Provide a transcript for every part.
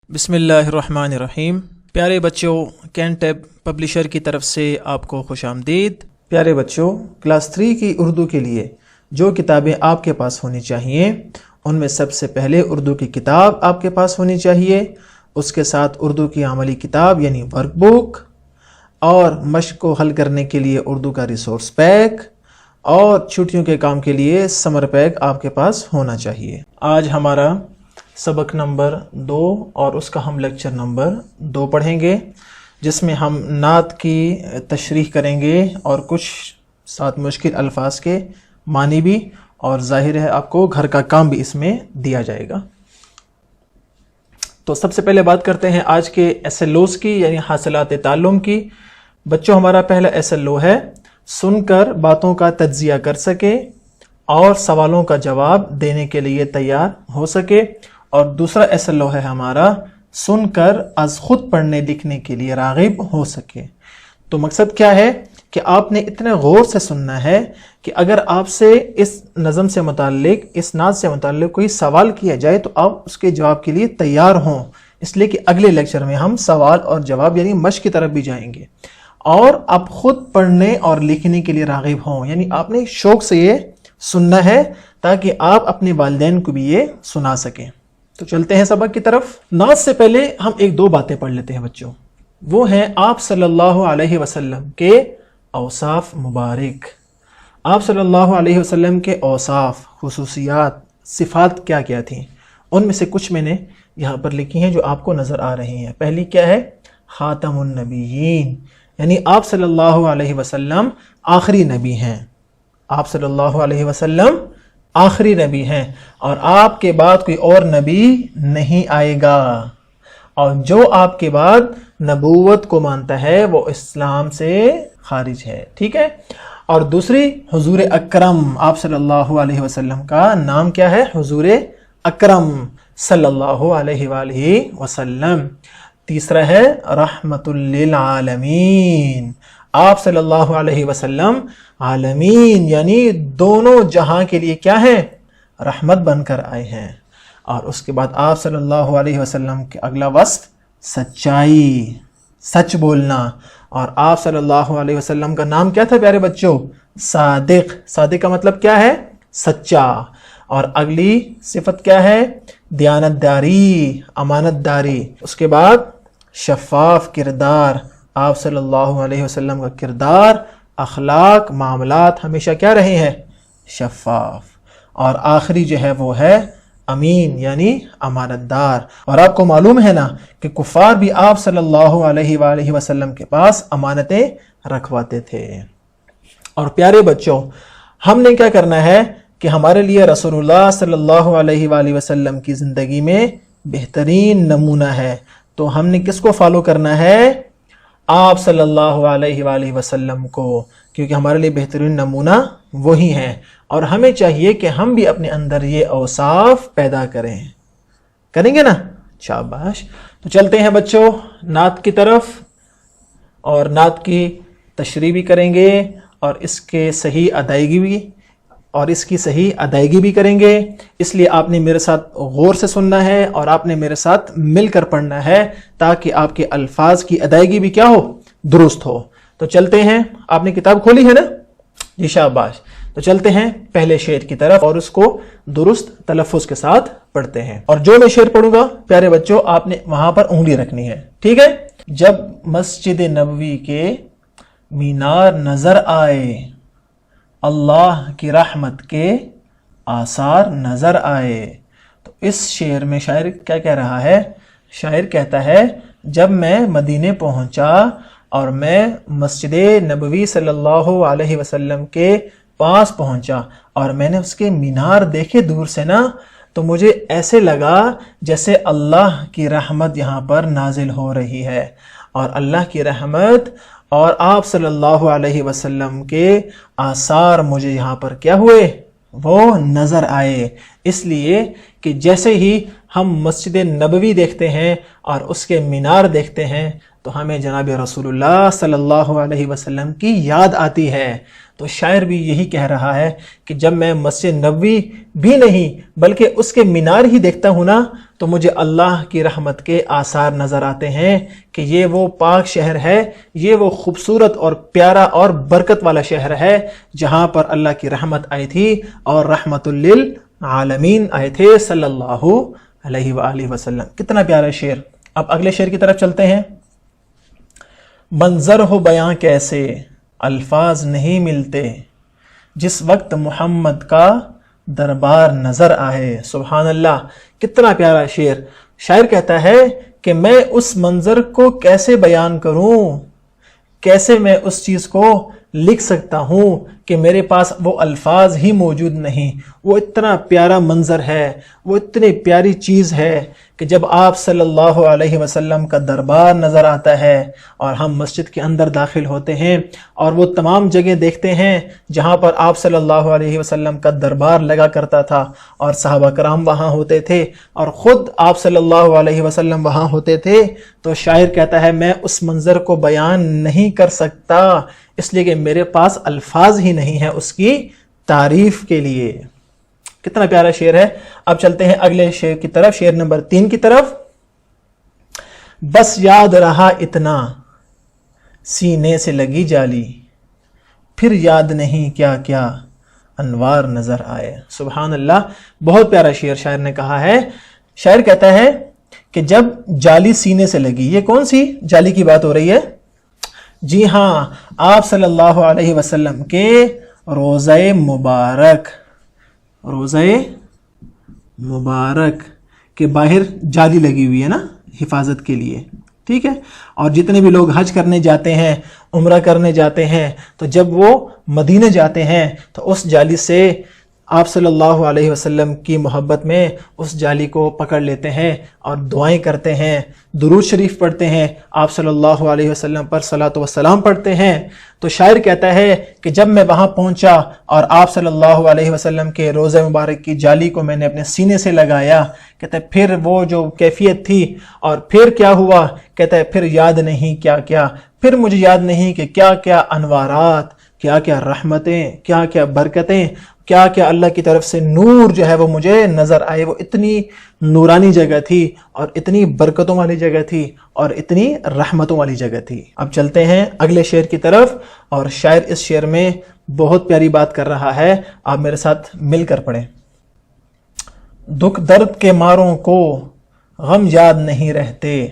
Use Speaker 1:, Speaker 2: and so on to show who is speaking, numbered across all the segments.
Speaker 1: بسم اللہ الرحمن الرحیم۔ پیارے بچوں، کینٹیب پبلشر کی طرف سے آپ کو خوش آمدید۔ پیارے بچوں، کلاس 3 کی اردو کے لیے جو کتابیں آپ کے پاس ہونی چاہیے ان میں سب سے پہلے اردو کی کتاب آپ کے پاس ہونی چاہیے، اس کے ساتھ اردو کی عملی کتاب یعنی ورک بک، اور مشق کو حل کرنے کے لیے اردو کا ریسورس پیک، اور چھٹیوں کے کام کے لیے سمر پیک آپ کے پاس ہونا چاہیے۔ آج ہمارا سبق نمبر 2 اور اس کا ہم لیکچر نمبر 2 پڑھیں گے، جس میں ہم نعت کی تشریح کریں گے اور کچھ ساتھ مشکل الفاظ کے معنی بھی، اور ظاہر ہے آپ کو گھر کا کام بھی اس میں دیا جائے گا۔ تو سب سے پہلے بات کرتے ہیں آج کے SLOs کی، یعنی حاصلات تعلم کی۔ بچوں، ہمارا پہلا SLO ہے سن کر باتوں کا تجزیہ کر سکے اور سوالوں کا جواب دینے کے لیے تیار ہو سکے، اور دوسرا SLO ہے ہمارا سن کر از خود پڑھنے لکھنے کے لیے راغب ہو سکے۔ تو مقصد کیا ہے کہ آپ نے اتنے غور سے سننا ہے کہ اگر آپ سے اس نظم سے متعلق، اس نعت سے متعلق کوئی سوال کیا جائے تو آپ اس کے جواب کے لیے تیار ہوں، اس لیے کہ اگلے لیکچر میں ہم سوال اور جواب یعنی مشق کی طرف بھی جائیں گے، اور آپ خود پڑھنے اور لکھنے کے لیے راغب ہوں، یعنی آپ نے شوق سے یہ سننا ہے تاکہ آپ اپنے والدین کو بھی یہ سنا سکیں۔ تو چلتے ہیں سبق کی طرف۔ نعت سے پہلے ہم 1-2 باتیں پڑھ لیتے ہیں بچوں، وہ ہیں آپ صلی اللہ علیہ وسلم کے اوصاف مبارک۔ آپ صلی اللہ علیہ وسلم کے اوصاف، خصوصیات، صفات کیا کیا تھیں، ان میں سے کچھ میں نے یہاں پر لکھی ہیں جو آپ کو نظر آ رہی ہیں۔ پہلی کیا ہے؟ خاتم النبیین، یعنی آپ صلی اللہ علیہ وسلم آخری نبی ہیں۔ آپ صلی اللہ علیہ وسلم آخری نبی ہیں، اور آپ کے بعد کوئی اور نبی نہیں آئے گا، اور جو آپ کے بعد نبوت کو مانتا ہے وہ اسلام سے خارج ہے، ٹھیک ہے۔ اور دوسری حضور اکرم، آپ صلی اللہ علیہ وسلم کا نام کیا ہے؟ حضور اکرم صلی اللہ علیہ وآلہ وسلم۔ تیسرا ہے رحمت للعالمین، آپ صلی اللہ علیہ وسلم عالمین یعنی دونوں جہاں کے لیے کیا ہے؟ رحمت بن کر آئے ہیں۔ اور اس کے بعد آپ صلی اللہ علیہ وسلم کے اگلا وصف سچائی، سچ بولنا، اور آپ صلی اللہ علیہ وسلم کا نام کیا تھا پیارے بچوں؟ صادق۔ صادق کا مطلب کیا ہے؟ سچا۔ اور اگلی صفت کیا ہے؟ دیانت داری، امانت داری۔ اس کے بعد شفاف کردار، آپ صلی اللہ علیہ وسلم کا کردار، اخلاق، معاملات ہمیشہ کیا رہے ہیں؟ شفاف۔ اور آخری جو ہے وہ ہے امین یعنی امانت دار۔ اور آپ کو معلوم ہے نا کہ کفار بھی آپ صلی اللہ علیہ وآلہ وسلم کے پاس امانتیں رکھواتے تھے۔ اور پیارے بچوں، ہم نے کیا کرنا ہے کہ ہمارے لیے رسول اللہ صلی اللہ علیہ وآلہ وسلم کی زندگی میں بہترین نمونہ ہے، تو ہم نے کس کو فالو کرنا ہے؟ آپ صلی اللہ علیہ وآلہ وسلم کو، کیونکہ ہمارے لیے بہترین نمونہ وہی ہیں، اور ہمیں چاہیے کہ ہم بھی اپنے اندر یہ اوصاف پیدا کریں گے نا؟ شاباش۔ تو چلتے ہیں بچوں نعت کی طرف، اور نعت کی تشریح بھی کریں گے، اور اس کے صحیح ادائیگی بھی، اور اس کی صحیح ادائیگی بھی کریں گے۔ اس لیے آپ نے میرے ساتھ غور سے سننا ہے، اور آپ نے میرے ساتھ مل کر پڑھنا ہے، تاکہ آپ کے الفاظ کی ادائیگی بھی کیا ہو؟ درست ہو۔ تو چلتے ہیں، آپ نے کتاب کھولی ہے نا؟ جی شاباش۔ تو چلتے ہیں پہلے شعر کی طرف، اور اس کو درست تلفظ کے ساتھ پڑھتے ہیں۔ اور جو میں شعر پڑھوں گا پیارے بچوں، آپ نے وہاں پر انگلی رکھنی ہے، ٹھیک ہے؟ جب مسجد نبوی کے مینار نظر آئے، اللہ کی رحمت کے آثار نظر آئے۔ تو اس شعر میں شاعر کیا کہہ رہا ہے؟ شاعر کہتا ہے جب میں مدینے پہنچا اور میں مسجد نبوی صلی اللہ علیہ وسلم کے پاس پہنچا، اور میں نے اس کے مینار دیکھے دور سے نا، تو مجھے ایسے لگا جیسے اللہ کی رحمت یہاں پر نازل ہو رہی ہے، اور اللہ کی رحمت اور آپ صلی اللہ علیہ وسلم کے آثار مجھے یہاں پر کیا ہوئے؟ وہ نظر آئے۔ اس لیے کہ جیسے ہی ہم مسجد نبوی دیکھتے ہیں اور اس کے مینار دیکھتے ہیں تو ہمیں جناب رسول اللہ صلی اللہ علیہ وسلم کی یاد آتی ہے۔ تو شاعر بھی یہی کہہ رہا ہے کہ جب میں مسجد نبوی بھی نہیں بلکہ اس کے مینار ہی دیکھتا ہوں نا، تو مجھے اللہ کی رحمت کے آثار نظر آتے ہیں کہ یہ وہ پاک شہر ہے، یہ وہ خوبصورت اور پیارا اور برکت والا شہر ہے جہاں پر اللہ کی رحمت آئی تھی اور رحمت للعالمین آئے تھے صلی اللہ علیہ وآلہ وسلم۔ کتنا پیارا شعر۔ اب اگلے شعر کی طرف چلتے ہیں۔ منظر ہو بیاں کیسے الفاظ نہیں ملتے، جس وقت محمد کا دربار نظر آئے۔ سبحان اللہ، کتنا پیارا شعر۔ شاعر کہتا ہے کہ میں اس منظر کو کیسے بیان کروں، کیسے میں اس چیز کو لکھ سکتا ہوں کہ میرے پاس وہ الفاظ ہی موجود نہیں۔ وہ اتنا پیارا منظر ہے، وہ اتنی پیاری چیز ہے کہ جب آپ صلی اللہ علیہ وسلم کا دربار نظر آتا ہے اور ہم مسجد کے اندر داخل ہوتے ہیں اور وہ تمام جگہ دیکھتے ہیں جہاں پر آپ صلی اللہ علیہ وسلم کا دربار لگا کرتا تھا اور صحابہ کرام وہاں ہوتے تھے اور خود آپ صلی اللہ علیہ وسلم وہاں ہوتے تھے، تو شاعر کہتا ہے میں اس منظر کو بیان نہیں کر سکتا، اس لیے کہ میرے پاس الفاظ ہی نہیں ہیں اس کی تعریف کے لیے۔ کتنا پیارا شعر ہے۔ اب چلتے ہیں اگلے شعر کی طرف، شعر نمبر 3 کی طرف۔ بس یاد رہا اتنا سینے سے لگی جالی، پھر یاد نہیں کیا کیا انوار نظر آئے۔ سبحان اللہ، بہت پیارا شعر شاعر نے کہا ہے۔ شاعر کہتا ہے کہ جب جالی سینے سے لگی، یہ کون سی جالی کی بات ہو رہی ہے؟ جی ہاں، آپ صلی اللہ علیہ وسلم کے روضہ مبارک کے باہر جالی لگی ہوئی ہے نا، حفاظت کے لیے، ٹھیک ہے۔ اور جتنے بھی لوگ حج کرنے جاتے ہیں، عمرہ کرنے جاتے ہیں، تو جب وہ مدینے جاتے ہیں تو اس جالی سے آپ صلی اللہ علیہ وسلم کی محبت میں اس جالی کو پکڑ لیتے ہیں اور دعائیں کرتے ہیں، درود شریف پڑھتے ہیں، آپ صلی اللہ علیہ وسلم پر صلاۃ و سلام پڑھتے ہیں۔ تو شاعر کہتا ہے کہ جب میں وہاں پہنچا اور آپ صلی اللہ علیہ وسلم کے روضہ مبارک کی جالی کو میں نے اپنے سینے سے لگایا، کہتا ہے پھر وہ جو کیفیت تھی اور پھر کیا ہوا، کہتا ہے پھر یاد نہیں کیا کیا، پھر مجھے یاد نہیں کہ کیا کیا انوارات، کیا کیا رحمتیں، کیا کیا برکتیں، کیا کیا اللہ کی طرف سے نور جو ہے وہ مجھے نظر آئے۔ وہ اتنی نورانی جگہ تھی اور اتنی برکتوں والی جگہ تھی اور اتنی رحمتوں والی جگہ تھی۔ اب چلتے ہیں اگلے شعر کی طرف، اور شاعر اس شعر میں بہت پیاری بات کر رہا ہے، آپ میرے ساتھ مل کر پڑھیں۔ دکھ درد کے ماروں کو غم یاد نہیں رہتے،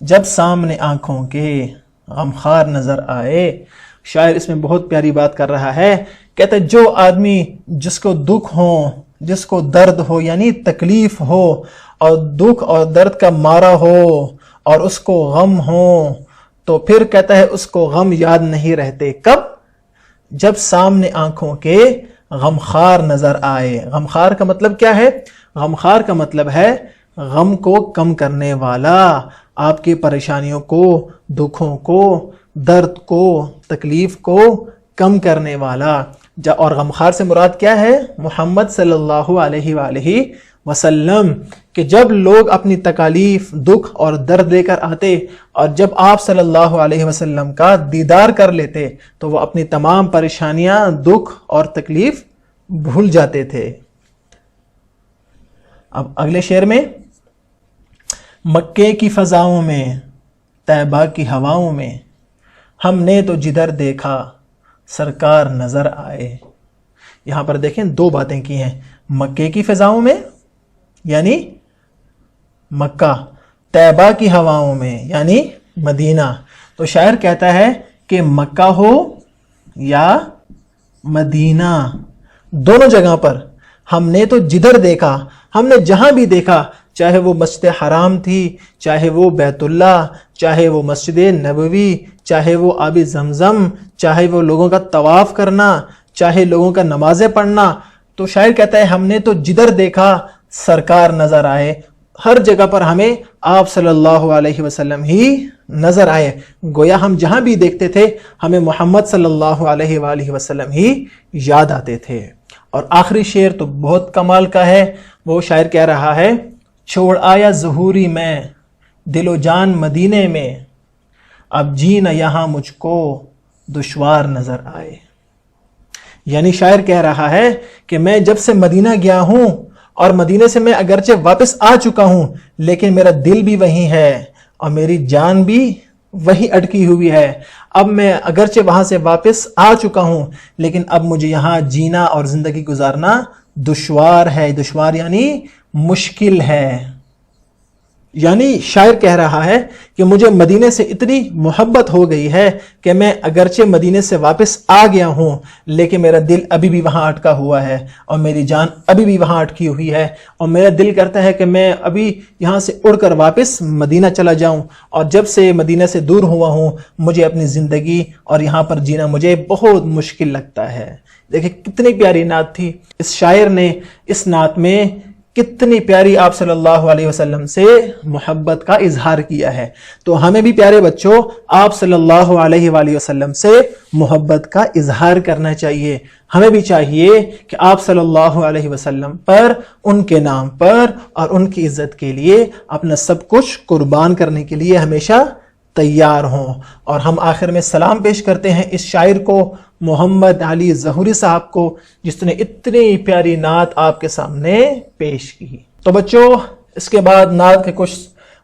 Speaker 1: جب سامنے آنکھوں کے غمخوار نظر آئے۔ شاعر اس میں بہت پیاری بات کر رہا ہے، کہتا ہے جو آدمی جس کو دکھ ہو، جس کو درد ہو یعنی تکلیف ہو اور دکھ اور درد کا مارا ہو اور اس کو غم ہو، تو پھر کہتا ہے اس کو غم یاد نہیں رہتے۔ کب؟ جب سامنے آنکھوں کے غمخوار نظر آئے۔ غمخوار کا مطلب کیا ہے؟ غمخوار کا مطلب ہے غم کو کم کرنے والا، آپ کی پریشانیوں کو، دکھوں کو، درد کو، تکلیف کو کم کرنے والا۔ اور غمخوار سے مراد کیا ہے؟ محمد صلی اللہ علیہ وآلہ وسلم، کہ جب لوگ اپنی تکالیف، دکھ اور درد لے کر آتے اور جب آپ صلی اللہ علیہ وسلم کا دیدار کر لیتے تو وہ اپنی تمام پریشانیاں، دکھ اور تکلیف بھول جاتے تھے۔ اب اگلے شعر میں، مکے کی فضاؤں میں، طیبہ کی ہواؤں میں، ہم نے تو جدھر دیکھا سرکار نظر آئے۔ یہاں پر دیکھیں دو باتیں کی ہیں، مکے کی فضاؤں میں یعنی مکہ، طیبہ کی ہواؤں میں یعنی مدینہ۔ تو شاعر کہتا ہے کہ مکہ ہو یا مدینہ، دونوں جگہ پر ہم نے تو جدھر دیکھا، ہم نے جہاں بھی دیکھا، چاہے وہ مسجد حرام تھی، چاہے وہ بیت اللہ، چاہے وہ مسجد نبوی، چاہے وہ آب زمزم، چاہے وہ لوگوں کا طواف کرنا، چاہے لوگوں کا نمازیں پڑھنا، تو شاعر کہتا ہے ہم نے تو جدھر دیکھا سرکار نظر آئے۔ ہر جگہ پر ہمیں آپ صلی اللہ علیہ وسلم ہی نظر آئے، گویا ہم جہاں بھی دیکھتے تھے ہمیں محمد صلی اللہ علیہ وآلہ وسلم ہی یاد آتے تھے۔ اور آخری شعر تو بہت کمال کا ہے، وہ شاعر کہہ رہا ہے، چھوڑ آیا ظہوری میں دل و جان مدینے میں، اب جینا یہاں مجھ کو دشوار نظر آئے۔ یعنی شاعر کہہ رہا ہے کہ میں جب سے مدینہ گیا ہوں اور مدینے سے میں اگرچہ واپس آ چکا ہوں لیکن میرا دل بھی وہیں ہے اور میری جان بھی وہی اٹکی ہوئی ہے. اب میں اگرچہ وہاں سے واپس آ چکا ہوں لیکن اب مجھے یہاں جینا اور زندگی گزارنا دشوار ہے. دشوار یعنی مشکل ہے. یعنی شاعر کہہ رہا ہے کہ مجھے مدینے سے اتنی محبت ہو گئی ہے کہ میں اگرچہ مدینے سے واپس آ گیا ہوں لیکن میرا دل ابھی بھی وہاں اٹکا ہوا ہے اور میری جان ابھی بھی وہاں اٹکی ہوئی ہے اور میرا دل کرتا ہے کہ میں ابھی یہاں سے اڑ کر واپس مدینہ چلا جاؤں. اور جب سے مدینہ سے دور ہوا ہوں مجھے اپنی زندگی اور یہاں پر جینا مجھے بہت مشکل لگتا ہے. دیکھیں کتنی پیاری نعت تھی. اس شاعر نے اس نعت میں کتنی پیاری آپ صلی اللہ علیہ وسلم سے محبت کا اظہار کیا ہے. تو ہمیں بھی پیارے بچوں آپ صلی اللہ علیہ وآلہ وسلم سے محبت کا اظہار کرنا چاہیے. ہمیں بھی چاہیے کہ آپ صلی اللہ علیہ وسلم پر، ان کے نام پر اور ان کی عزت کے لیے اپنا سب کچھ قربان کرنے کے لیے ہمیشہ تیار ہوں. اور ہم آخر میں سلام پیش کرتے ہیں اس شاعر کو، محمد علی ظہوری صاحب کو، جس نے اتنی پیاری نعت آپ کے سامنے پیش کی. تو بچوں اس کے بعد نعت کے کچھ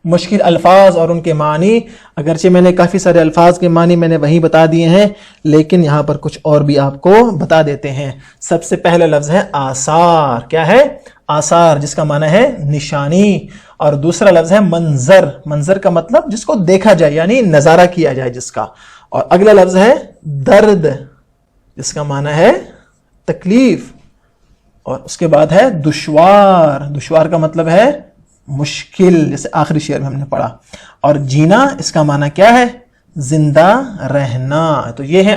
Speaker 1: مشکل الفاظ اور ان کے معنی، اگرچہ میں نے کافی سارے الفاظ کے معنی میں نے وہیں بتا دیے ہیں لیکن یہاں پر کچھ اور بھی آپ کو بتا دیتے ہیں. سب سے پہلا لفظ ہے آثار. کیا ہے؟ آثار، جس کا معنی ہے نشانی. اور دوسرا لفظ ہے منظر. منظر کا مطلب جس کو دیکھا جائے یعنی نظارہ کیا جائے جس کا. اور اگلا لفظ ہے درد، جس کا معنی ہے تکلیف. اور اس کے بعد ہے دشوار. دشوار کا مطلب ہے مشکل، جیسے آخری شعر میں ہم نے پڑھا. اور جینا، اس کا معنی کیا ہے؟ زندہ رہنا. تو یہ ہے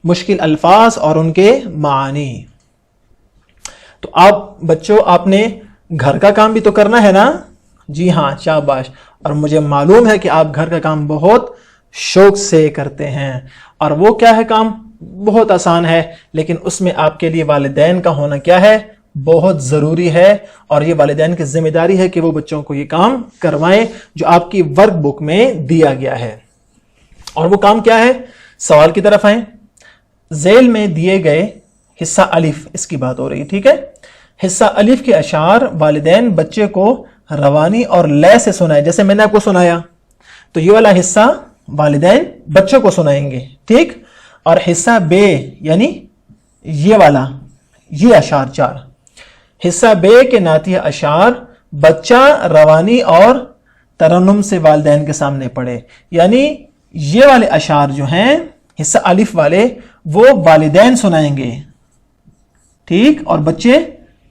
Speaker 1: مشکل الفاظ اور ان کے معنی. تو آپ بچوں آپ نے گھر کا کام بھی تو کرنا ہے نا؟ جی ہاں، شاباش. اور مجھے معلوم ہے کہ آپ گھر کا کام بہت شوق سے کرتے ہیں. اور وہ کیا ہے کام؟ بہت آسان ہے لیکن اس میں آپ کے لیے والدین کا ہونا کیا ہے؟ بہت ضروری ہے. اور یہ والدین کی ذمہ داری ہے کہ وہ بچوں کو یہ کام کروائیں جو آپ کی ورک بک میں دیا گیا ہے. اور وہ کام کیا ہے؟ سوال کی طرف آئیں. ذیل میں دیے گئے حصہ الف، اس کی بات ہو رہی ہے، ٹھیک ہے؟ حصہ الف کے اشعار والدین بچے کو روانی اور لے سے سنائے. جیسے میں نے آپ کو سنایا تو یہ والا حصہ والدین بچوں کو سنائیں گے، ٹھیک؟ اور حصہ بے یعنی یہ والا، یہ اشعار 4 حصہ بے کے نعتیہ اشعار بچہ روانی اور ترنم سے والدین کے سامنے پڑھے. یعنی یہ والے اشعار جو ہیں حصہ الف والے وہ والدین سنائیں گے، ٹھیک؟ اور بچے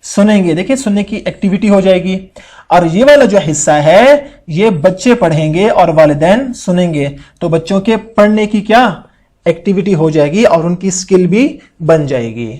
Speaker 1: سنیں گے. دیکھیں سننے کی ایکٹیویٹی ہو جائے گی. اور یہ والا جو حصہ ہے یہ بچے پڑھیں گے اور والدین سنیں گے. تو بچوں کے پڑھنے کی کیا ایکٹیویٹی ہو جائے گی اور ان کی سکل بھی بن جائے گی.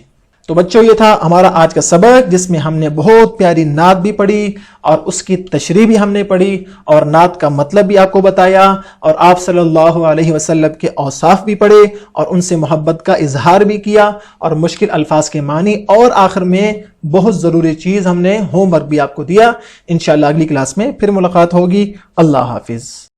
Speaker 1: تو بچوں یہ تھا ہمارا آج کا سبق جس میں ہم نے بہت پیاری نعت بھی پڑھی اور اس کی تشریح بھی ہم نے پڑھی اور نعت کا مطلب بھی آپ کو بتایا اور آپ صلی اللہ علیہ وسلم کے اوصاف بھی پڑھے اور ان سے محبت کا اظہار بھی کیا اور مشکل الفاظ کے معنی اور آخر میں بہت ضروری چیز ہم نے ہوم ورک بھی آپ کو دیا. انشاءاللہ اگلی کلاس میں پھر ملاقات ہوگی. اللہ حافظ.